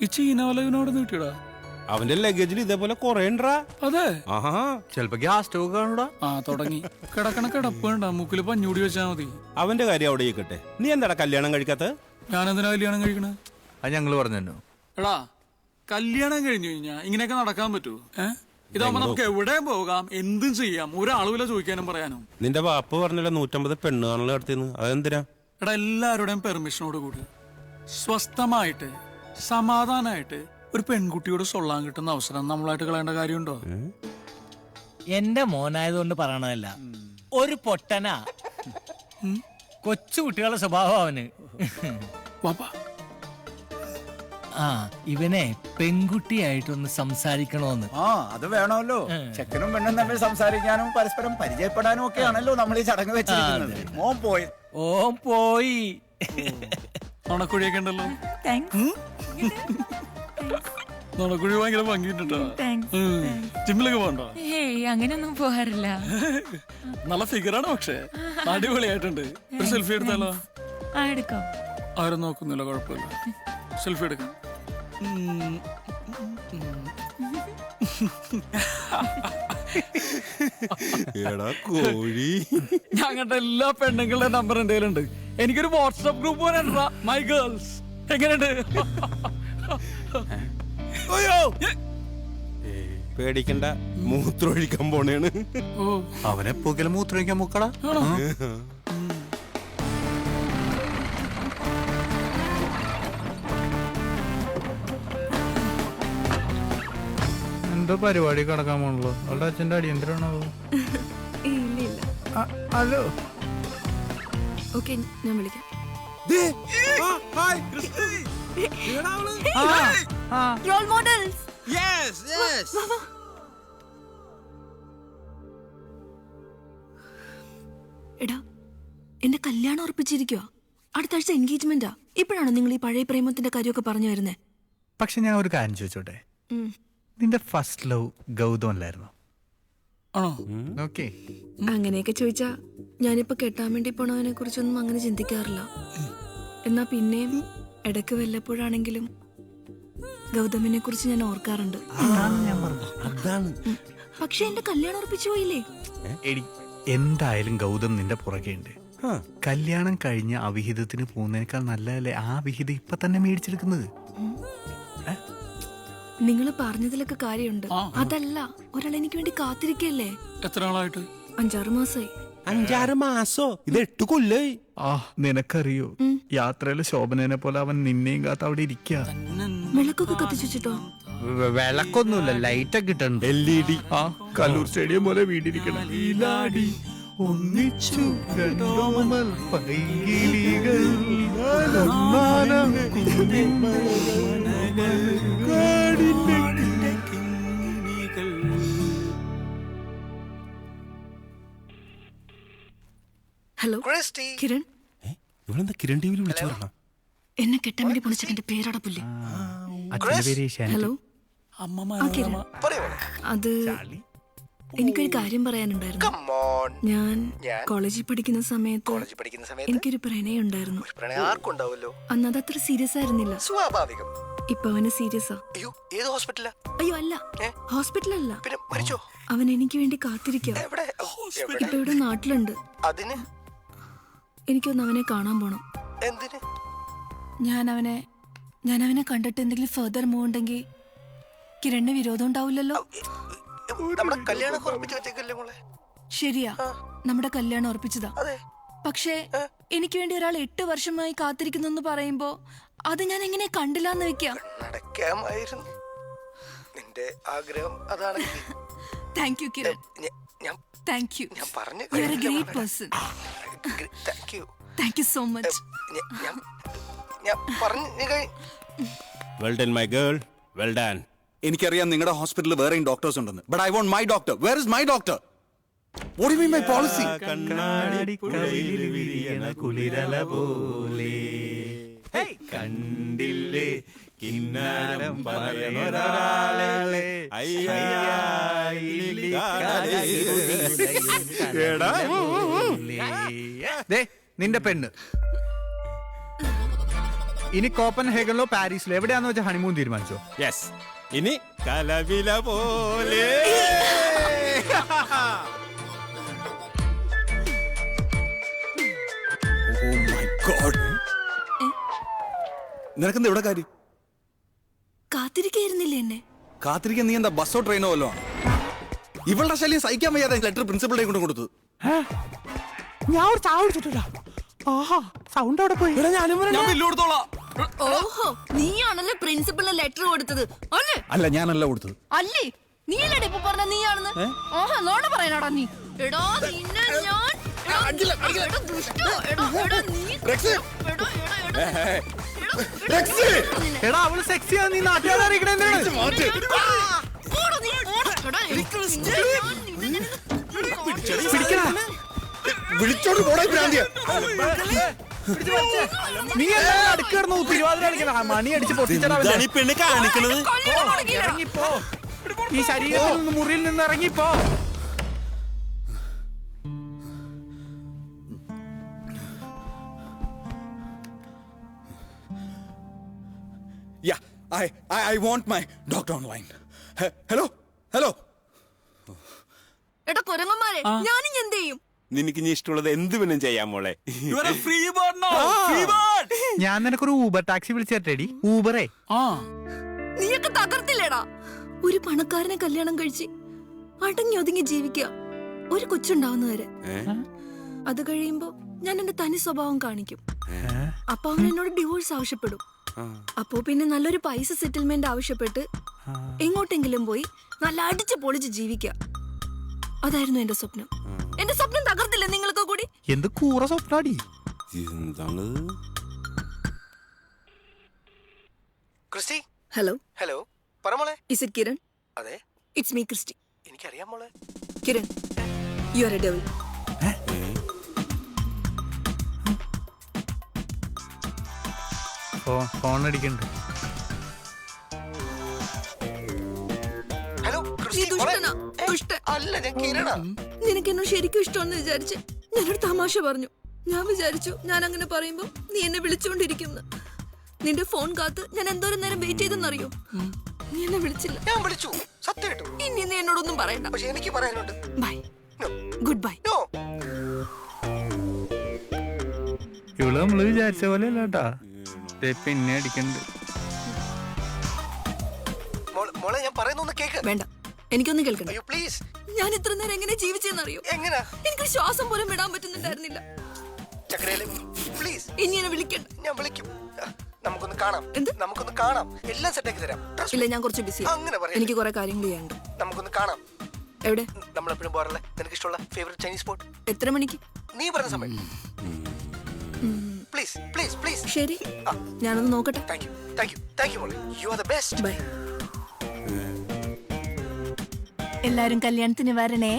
ഈ ചീനവലവിനോട് നീട്ടിടാ. അവന്റെ ലഗേജിൽ ഇതേപോലെ കൊറേ ഉണ്ടാ. അതെ, ചെലപ്പോ ഗ്യാസ് സ്റ്റോവ് കാണൂടാ. ആ തുടങ്ങി. കിടക്കണ കിടപ്പ് വേണ്ട, മൂക്കില് പഞ്ഞൂടി വെച്ചാ മതി. അവന്റെ കാര്യം അവിടെ ഇരിക്കട്ടെ. നീ എന്താടാ കല്യാണം കഴിക്കാത്ത? ഞാനെന്തിനാ കല്യാണം കഴിക്കണേ? അത് ഞങ്ങള് പറഞ്ഞു. എടാ, കല്യാണം കഴിഞ്ഞു കഴിഞ്ഞാ ഇങ്ങനെയൊക്കെ നടക്കാൻ പറ്റൂ? ഇതാവുമ്പോ നമുക്ക് എവിടെയും പോകാം, എന്തും ചെയ്യാം, ഒരാളുമില്ല ചോദിക്കാനും പറയാനും. നിന്റെ വാപ്പ പറഞ്ഞല്ലോ 150 പെണ്ണ് കാണൽ നടത്തിയെന്ന്. അതെന്തിനാ? എടാ, എല്ലാവരുടെയും പെർമിഷനോട് കൂടി സ്വസ്ഥമായിട്ട് സമാധാനായിട്ട് ഒരു പെൺകുട്ടിയോട് സൊള്ളാൻ കിട്ടുന്ന അവസരം നമ്മളായിട്ട് കളയേണ്ട കാര്യമുണ്ടോ? എന്റെ മോനായതുകൊണ്ട് പറയണതല്ല, ഒരു പൊട്ടനാ. കൊച്ചു കുട്ടികളുടെ സ്വഭാവം അവന്. വാപ്പാ, ആ ഇവനെ പെൺകുട്ടിയായിട്ടൊന്ന് സംസാരിക്കണോന്ന്. അത് വേണമല്ലോ. ചെക്കനും പെണ്ണും തമ്മിൽ സംസാരിക്കാനും പരസ്പരം പരിചയപ്പെടാനും ഒക്കെ ആണല്ലോ നമ്മൾ ഈ ചടങ്ങ് വെച്ചിരിക്കുന്നത്. മോൻ പോയി. ഓൻ പോയി. നുണക്കുഴിയൊക്കെ ഉണ്ടല്ലോ. നുണക്കുഴി ഭയങ്കര ഭംഗിട്ടോ. ജിമ്മിലൊക്കെ പോകണ്ടോ? അങ്ങനെയൊന്നും പോകാറില്ല. നല്ല ഫിഗറാണ്, പക്ഷേ അടിപൊളിയായിട്ടുണ്ട്. ഒരു സെൽഫി എടുത്താലോ? എടുക്കാം. ആരും നോക്കുന്നില്ല, കുഴപ്പമില്ല. സെൽഫി എടുക്കാം. ഞങ്ങളുടെ എല്ലാ പെണ്ണുങ്ങളുടെ നമ്പർ എന്റെ കയ്യിലുണ്ട്. എനിക്കൊരു വാട്സ്ആപ്പ് ഗ്രൂപ്പ് വരണ്ടാ, മൈ ഗേൾസ്. എങ്ങനെയുണ്ട്? പേടിക്കണ്ട, മൂത്രമൊഴിക്കാൻ പോണേണ്. അവനെ പോകല മൂത്രമൊഴിക്കാൻ മുക്കടാ. എന്തോ പരിപാടി കിടക്കാൻ പോണല്ലോ. അവളുടെ അച്ഛന്റെ അടിയന്തരാണോ? ഹലോ, ഓക്കെ, ഞാൻ വിളിക്കാം. Role models. എടാ, എന്റെ കല്യാണം ഉറപ്പിച്ചിരിക്കുക. അടുത്ത ആഴ്ച എൻഗേജ്മെന്റാ. ഇപ്പോഴാണോ നിങ്ങൾ ഈ പഴയ പ്രേമത്തിന്റെ കാര്യമൊക്കെ പറഞ്ഞു വരുന്നേ? പക്ഷെ ഞാൻ ഒരു കാര്യം ചോദിച്ചോട്ടെ, നിന്റെ ഫസ്റ്റ് ലവ് ഗൗതം അല്ലായിരുന്നോ? ഓക്കെ, അങ്ങനെയൊക്കെ ചോദിച്ചാ ഞാനിപ്പോ കെട്ടാൻ വേണ്ടി പോണവനെ കുറിച്ചൊന്നും അങ്ങനെ ചിന്തിക്കാറില്ല. എന്നാ പിന്നെയും ഇടയ്ക്ക് വല്ലപ്പോഴാണെങ്കിലും ഗൗതമിനെ കുറിച്ച് ഞാൻ ഓർക്കാറുണ്ട്. പക്ഷെ എന്റെ കല്യാണം ഉറപ്പിച്ചു പോയില്ലേ? എന്തായാലും ഗൗതം നിന്റെ പുറകെ ഉണ്ട്. കല്യാണം കഴിഞ്ഞ അവിഹിതത്തിന് പോകുന്നതിനേക്കാൾ നല്ലതല്ലേ ആ വിഹിതം ഇപ്പൊ തന്നെ മേടിച്ചെടുക്കുന്നത്? നിങ്ങൾ പറഞ്ഞതിലൊക്കെ കാര്യമുണ്ട്. അതല്ല, ഒരാൾ എനിക്ക് വേണ്ടി കാത്തിരിക്കല്ലേ. എത്ര നാളായിട്ട്? 5-6 മാസമായി. 5-6 മാസോ? ഇത് 8 കൊല്ലായി. നിനക്കറിയോ, യാത്രയിലെ ശോഭനനെ പോലെ അവൻ നിന്നെയും കാത്ത് അവിടെ ഇരിക്കുക. വിളക്കൊക്കെ കത്തിച്ചിട്ടോ? വിളക്കൊന്നുമില്ല, ലൈറ്റ് ഒക്കെ ഇട്ടുണ്ട്. LED. കല്ലൂർ സ്റ്റേഡിയം പോലെ വീടിരിക്കണം. ഒന്നിച്ചു രണ്ടോമൽ പൈകിളികൾ ഹലോ കിരൺ. ഇവളെന്താ കിരൺ ടിവിയിൽ വിളിച്ചു പറയണം? എന്നെ കെട്ടാൻ വേണ്ടി പൊളിച്ചെന്റെ പേരാടാ പുല്ലേ. ഹലോ, അത് എനിക്കൊരു കാര്യം പറയാനുണ്ടായിരുന്നു. ഞാൻ കോളേജിൽ പഠിക്കുന്ന സമയത്ത് എനിക്കൊരു പ്രണയം ഉണ്ടായിരുന്നു. അന്ന് അത് അത്ര സീരിയസ് ആയിരുന്നില്ല. ഇപ്പൊ അവന് സീരിയസാ. അയ്യോ അല്ല, ഹോസ്പിറ്റലല്ല. അവൻ എനിക്ക് വേണ്ടി കാത്തിരിക്കാം. ഇപ്പൊ ഇവിടെ നാട്ടിലുണ്ട്. എനിക്കൊന്ന് അവനെ കാണാൻ പോണം. ഞാൻ അവനെ കണ്ടിട്ട് എന്തെങ്കിലും ഫെർദർ മൂവ് ഉണ്ടെങ്കിൽ കിരണിന് വിരോധം ഉണ്ടാവില്ലല്ലോ. ശരിയാ, നമ്മുടെ കല്യാണം ഉറപ്പിച്ചതാ. പക്ഷേ എനിക്ക് വേണ്ടി ഒരാൾ 8 വർഷമായി കാത്തിരിക്കുന്നു പറയുമ്പോ അത് ഞാൻ എങ്ങനെ കണ്ടില്ലാന്ന് വെക്കാം. Thank you Kiran. Thank you. You are a great person. Thank you so much. Well done my girl, well done. എനിക്കറിയാം നിങ്ങളുടെ ഹോസ്പിറ്റലിൽ വേറെയും ഡോക്ടേഴ്സ് ഉണ്ടെന്ന്. But I want my doctor. Where is my doctor? What do you mean by policy? കണ്ണാടി കുഴയിൽ വിരിയണ കുളിരല പോലെ കണ്ടില്ലേ കിന്നാരം പറയണൊരാളെ. നിന്റെ പെണ്ണ് ഇനി കോപ്പൻഹേഗനിലോ പാരീസിലോ എവിടെയാന്ന് വെച്ചാൽ ഹണിമൂൺ തീരുമാനിച്ചോ? യെസ്. ഇനി കലവില പോലെ. നിനക്കെന്താ ഇവിടെ കാര്യം? കാത്തിരിക്കായിരുന്നില്ലേ എന്നെ? കാത്തിരിക്കാൻ നീ എന്താ ബസ്സോ ട്രെയിനോ വല്ലോ ആണ്? ഇവളുടെ ശല്യം സഹിക്കാൻ വയ്യാതെ ലെറ്റർ പ്രിൻസിപ്പളിനെ കൊണ്ട് കൊടുത്തത്. ഞാൻ ഒരു ചായ കുടിച്ചിട്ടില്ല. ആഹാ, സൗണ്ട് അവിടെ പോയി. ഞാൻ ബില്ല് കൊടുത്തോളാം. ഓഹോ, നീയാണല്ലേ പ്രിൻസിപ്പലിന് ലെറ്റർ കൊടുത്തത് അല്ലേ? അല്ല, ഞാനല്ല കൊടുത്തത്. അല്ലേ, നീയല്ലേ ഇപ്പൊ പറഞ്ഞ നീയാണെന്ന്? ഓഹോ, നോണ പറയാനാടാ നീ. എടാ നിന്നെ ഞാൻ എടാ ദുഷ്ട, എടാ നീ എടാ അവള് സെക്സിയാ, നീ നാട്ടുകാരെ അറിയിക്കണേ എന്തിനാണ്? പിടിക്കടാ. വിളിച്ചോണ്ട് പോടാ ഭ്രാന്തിയ. നീ എല്ലാം അടുക്ക് കിടന്നു തിരുവാതിര കളിക്കണ മണി അടിച്ച് പൊട്ടിച്ചടാ. എന്താണ് ഈ പെണ്ണ് കാണിക്കണത്? ഇറങ്ങിപ്പോ, ഈ ശരീരത്തിൽ നിന്ന് മുറിയിൽ നിന്ന് ഇറങ്ങിപ്പോ. Yeah, I want my doctor online. Hello? എടാ കൊരങ്ങന്മാരെ, ഞാനും എന്ത് ചെയ്യും? നിനക്ക് ഇനി ഇഷ്ടമുള്ളത് എന്ത് വേണം ചെയ്യാൻ മോളെ. Free bird no, free bird. ഞാൻ നിനക്കൊരു ഊബർ ടാക്സി വിളിച്ചേട്ടേടി. ഊബറേ. നീയൊക്കെ തകർത്തില്ലേടാ. ഒരു പണക്കാരനെ കല്യാണം കഴിച്ച് അടങ്ങി ഒതുങ്ങി ജീവിക്കുക, ഒരു കൊച്ചുണ്ടാവുന്നവരെ. അത് കഴിയുമ്പോ ഞാൻ എന്റെ തനി സ്വഭാവം കാണിക്കും. അപ്പൊ അവൻ എന്നോട് ഡിവോഴ്സ് ആവശ്യപ്പെടും. അപ്പോ പിന്നെ നല്ലൊരു പൈസ സെറ്റിൽമെന്റ് ആവശ്യപ്പെട്ട് എങ്ങോട്ടെങ്കിലും പോയി നല്ല അടിച്ചു പൊളിച്ച് ജീവിക്കുക. അതായിരുന്നു എന്റെ സ്വപ്നം. എന്റെ സ്വപ്നം തകർത്തില്ലേ നിങ്ങൾക്ക് കൂടി? എന്ത് കൂറ സ്വപ്നാടി. എന്താണ്? ക്രിസ്റ്റി, ഹലോ ഹലോ, പറ മോളെ. Is it Kiran? അതെ, ഇറ്റ്സ് മീ ക്രിസ്റ്റി. എനിക്കറിയാം മോളെ. Kiran, you are a devil. Phone അടിക്കണ്ട്. ഹലോ നീ ക്രിസ്റ്റി, മോളെ. ദുഷ്ടനാ, ദുഷ്ടൻ. അല്ല, ഞാൻ കിരണാ. നിനക്ക് എന്നോട് ശരിക്കും ഇഷ്ടമെന്ന് വിചാരിച്ച് ഞാനൊരു തമാശ പറഞ്ഞു. ഞാൻ വിചാരിച്ചു ഞാൻ അങ്ങനെ പറയുമ്പോ നീ എന്നെ വിളിച്ചോണ്ടിരിക്കുന്നു. നിന്റെ ഫോൺ കാത്ത് ഞാൻ എന്തോരം നേരം വെയിറ്റ് ചെയ്തെന്നറിയോ? നീ എന്നെ വിളിച്ചില്ല. ഞാൻ വിളിച്ചു, സത്യമായിട്ടും. ഇനി നീ എന്നോടൊന്നും പറയണ്ട. പക്ഷെ എനിക്ക് പറയാനുണ്ട്. Bye, No. Goodbye. No. ഇവള് നമ്മള് വിചാരിച്ച പോലെ അല്ലാട്ടാ. പിന്നെ അടിക്കണ്ട്. മോളെ, ഞാൻ പറയുന്നൊന്ന് കേക്ക്. വേണ്ട, എനിക്കൊന്നും കേൾക്കണ്ട. അയ്യോ പ്ലീസ്. ഞാൻ ഇത്ര നേരം എങ്ങനെ ജീവിച്ചെന്നറിയോ? എങ്ങനാ? എനിക്ക് ശ്വാസം പോലും വിടാൻ പറ്റുന്നുണ്ടായിരുന്നില്ല. ചക്രയില് പ്ലീസ്. ഇനി എന്നെ വിളിക്കണ്ട. ഞാൻ വിളിക്കും. നമുക്കൊന്ന് കാണാം. എന്ത്? നമുക്കൊന്ന് കാണാം. എല്ലാം സെറ്റാക്കി തരാം. Trust me. ഇല്ല, ഞാൻ കുറച്ച് ബിസി. അങ്ങനെ പറയല്ലേ. എനിക്ക് കുറെ കാര്യങ്ങൾ ചെയ്യാനുണ്ട്. നമുക്കൊന്ന് കാണാം. എവിടെ? നമ്മളെപ്പോഴും പോകാറില്ലേ നിനക്ക് ഇഷ്ടമുള്ള ഫേവറേറ്റ് ചൈനീസ് സ്പോട്ട്? എത്ര മണിക്ക്? നീ പറഞ്ഞ സമയം. Please please please. ശരി, ഞാനൊന്ന് നോക്കട്ടെ. താങ്ക് യു മോളെ. You are the best. Bye. എല്ലാരും കല്യാണത്തിന് വരണേ.